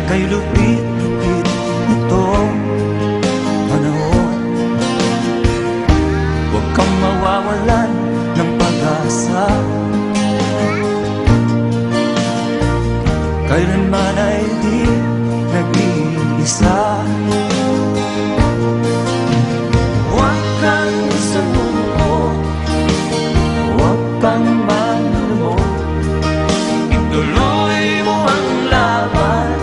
kay lupit-lupit itong panahon. Huwag kang mawawalan ng pag-asa, kailanman ay di nag-iisa. Huwag kang sumuko, huwag kang manlumod, ituloy mo ang laban,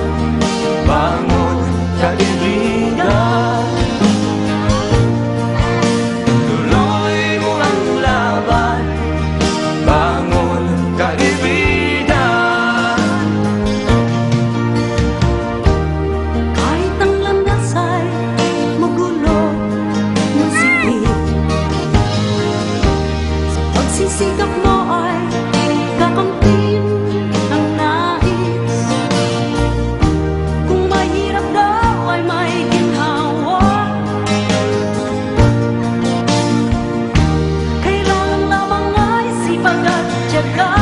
bangon kaibigan. Ituloy mo ang laban, bangon kaibigan. Kahit ang landas ay magulo, masikip, sa pagsisikap mo ay kakamtin ang nais. Kung mahirap daw ay may ginhawa, kailangan lamang ay sipag at tiyaga.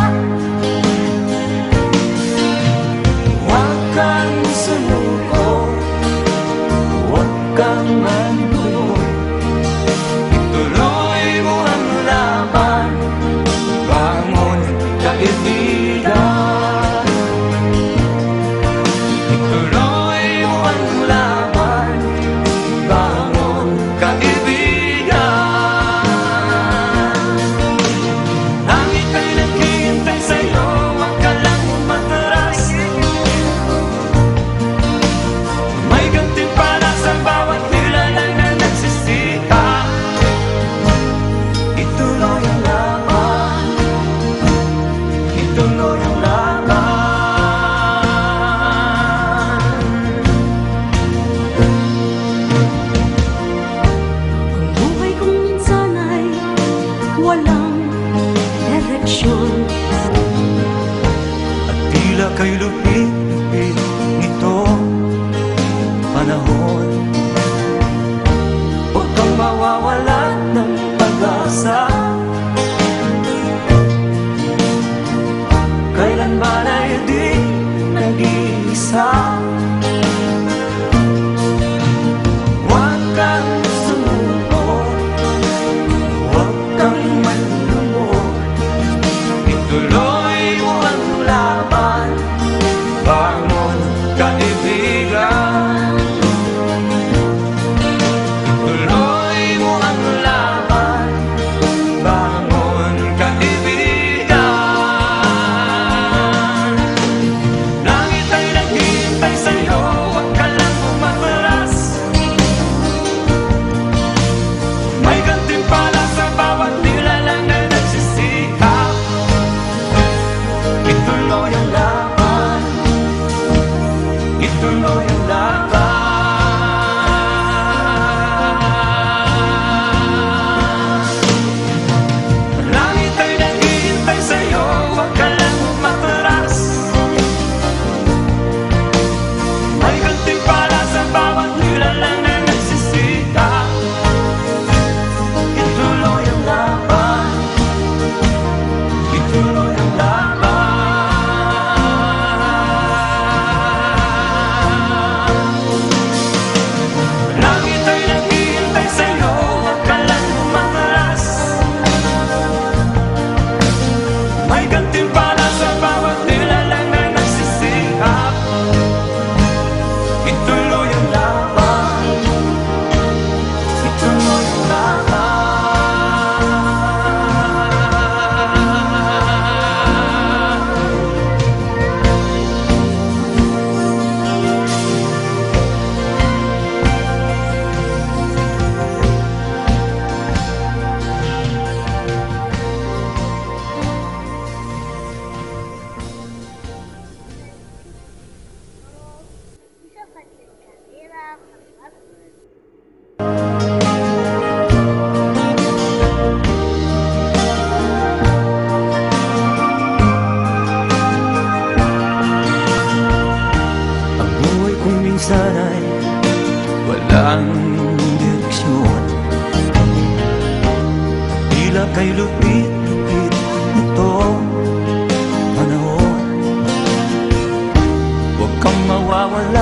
Huwag kang sumuko, huwag kang manlumod, ituloy mo ang laban, bangon kaibigan. Ituloy mo ang laban, bangon kaibigan. Langit ay naghihintay sa'yo, huwag ka lang umatras. May gantimpala sa bawat nilalang na nagsisikap. Ituloy ang laban, ituloy ang laban. Ang buhay kong minsan ay walang direksyon, At tila kay lupit-lupit nitong panahon. Huwag kang mawawalan ng pag-asa, kailanman ay di nag-iisa. Huwag kang sumuko, huwag kang manlumod, ituloy mo ang laban, bangon kaibigan. Ituloy mo ang laban, bangon kaibigan. Langit ay naghihintay sa'yo, huwag ka lang umatras. May gantimpala sa bawat nilalang na nagsisikap. Ituloy ang laban, ituloy ang laban. Langit ay naghihintay sa'yo, huwag ka lang umatras. May gantimpala sa bawat nilalang na nagsisikap. Ituloy ang laban, ituloy ang laban. Langit ay naghihintay sa'yo, huwag ka lang umatras. May gantimpala sa bawat nilalang na nagsisikap. Ituloy ang laban, ituloy ang laban. Ang buhay kong minsan ay walang direksyon, tila kay lupit-lupit itong panahon. Huwag kang mawawalan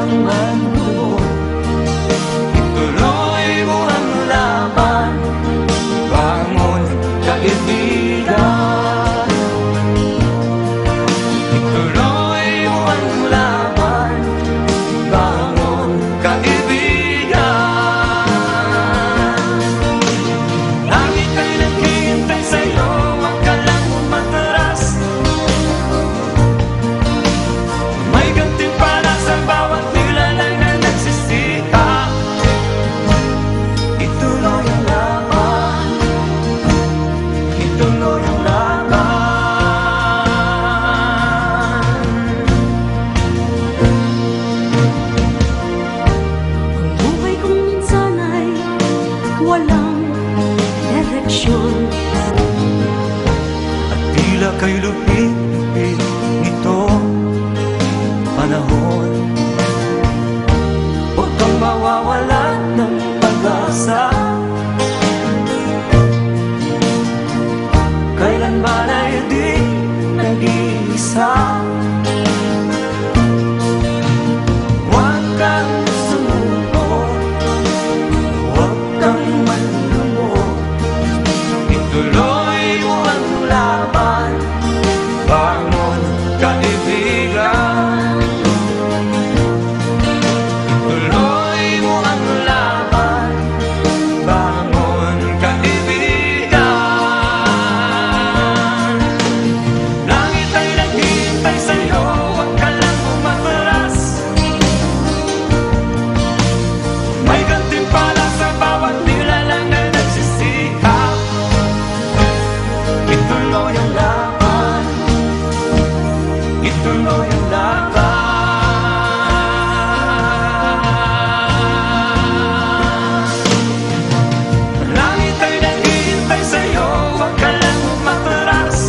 kang manlulog. Ituloy mo ang laban, bangon kaibigan. Ituloy mo ang laban, bangon kaibigan. Langit ay naghihintay sa'yo, wag ka lang umatras. May gantimpala sa bawat nilalang na nagsisikap. Ituloy ang laban, ituloy ang laban. Ang buhay kong minsan ay walang direksyon. At tila kay lupit-lupit nito panahon. Huwag kang mawawalan ng pag-asa. Kailanman ay di nag-iisa. Huwag kang sumuko, huwag kang manlumok. Ituloy mo ang laban, bangon kaibigan. Ituloy mo ang laban, bangon kaibigan. Langit ay naghihintay sa'yo, wag ka lang umatras. May gantimpala sa bawat nilalang na nagsisikap. Ituloy ang laban, ituloy ang laban. Langit ay naghihintay sa'yo, wag ka lang umatras.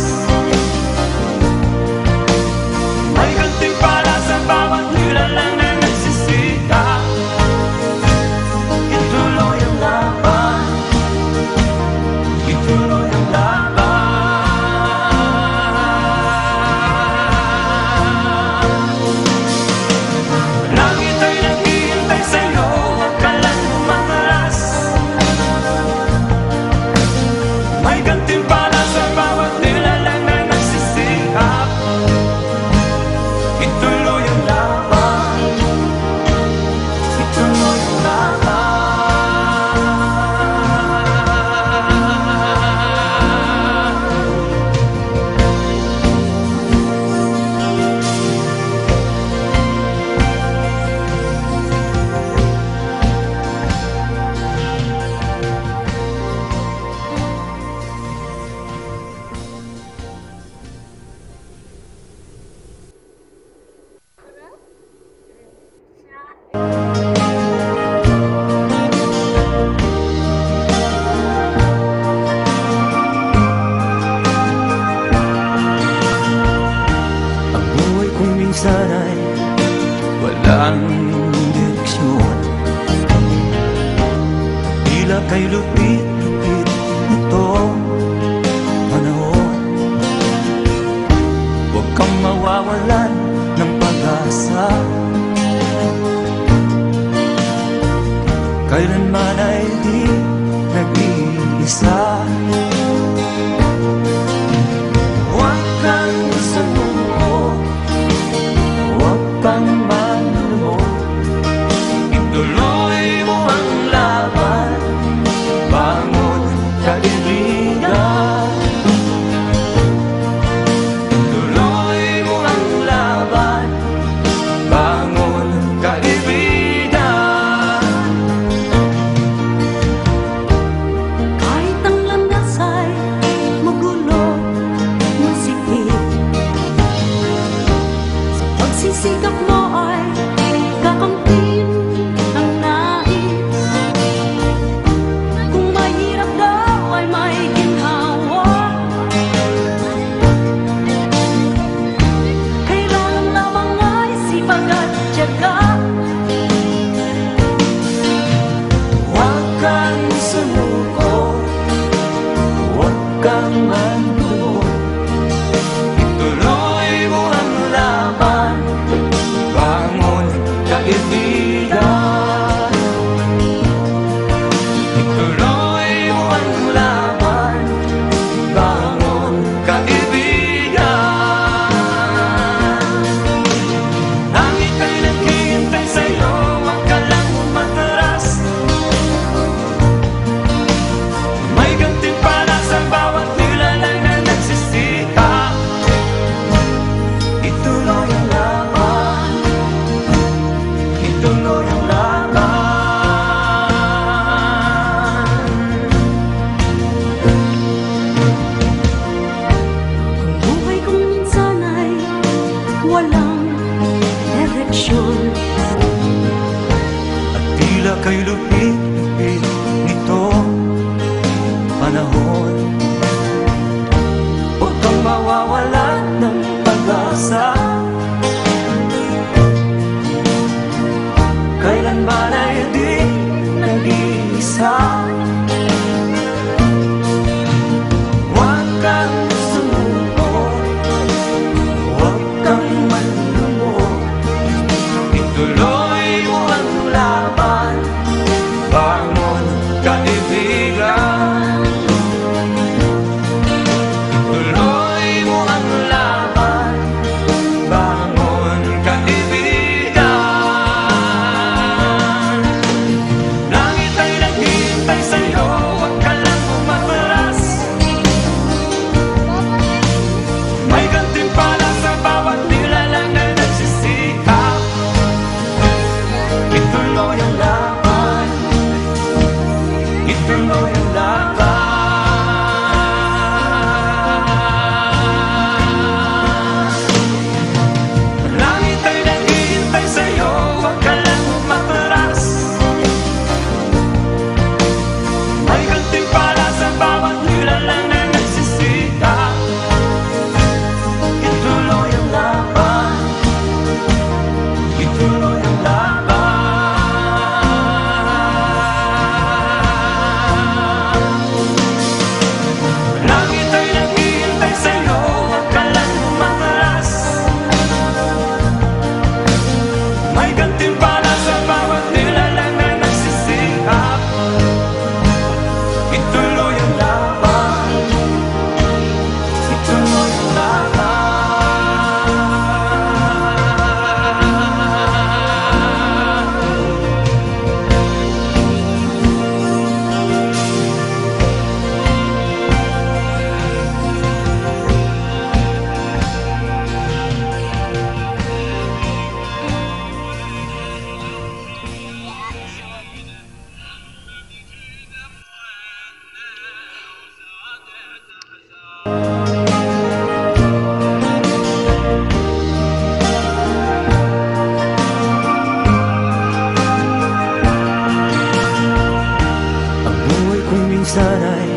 May gantimpala sa bawat nilalang na nagsisikap. Ituloy ang laban, ituloy ang laban. Langit ay naghihintay sa'yo, wag ka lang umatras. May gantimpala sa bawat nilalang na nagsisikap. Ituloy ang laban, ituloy ang laban. Ang buhay kong minsan ay walang direksyon. Tila kay lupit-lupit ito panahon. Huwag kang mawawalan ng pag-asa. Kailanman ay di nag-iisa. Huwag kang sumuko, huwag kang manlumok. Ituloy mo ang laban, bangon kaibigan. Ituloy mo ang laban, bangon kaibigan. man ay di nag-iisa. Huwag kang sumuko, huwag kang malulunod. Ituloy mo ang laban, bangon kaibigan. Ituloy mo ang laban, bangon kaibigan. Langit ay naghihintay sa'yo, huwag ka lang umatras. May gantimpala sa bawat nilalang na nagsisikap. Ituloy ang laban, ituloy ang laban. Langit ay naghihintay sa'yo, huwag ka lang umatras. May gantimpala sa bawat nilalang na nagsisikap. Ituloy ang laban, ituloy ang laban. Langit ay naghihintay sa'yo, huwag ka lang umatras. May gantimpala sa bawat nilalang na nagsisikap. Ituloy ang laban, ituloy ang laban. Ang buhay kong minsan ay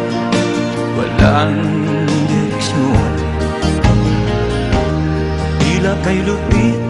walang direksyon, tila kay lupit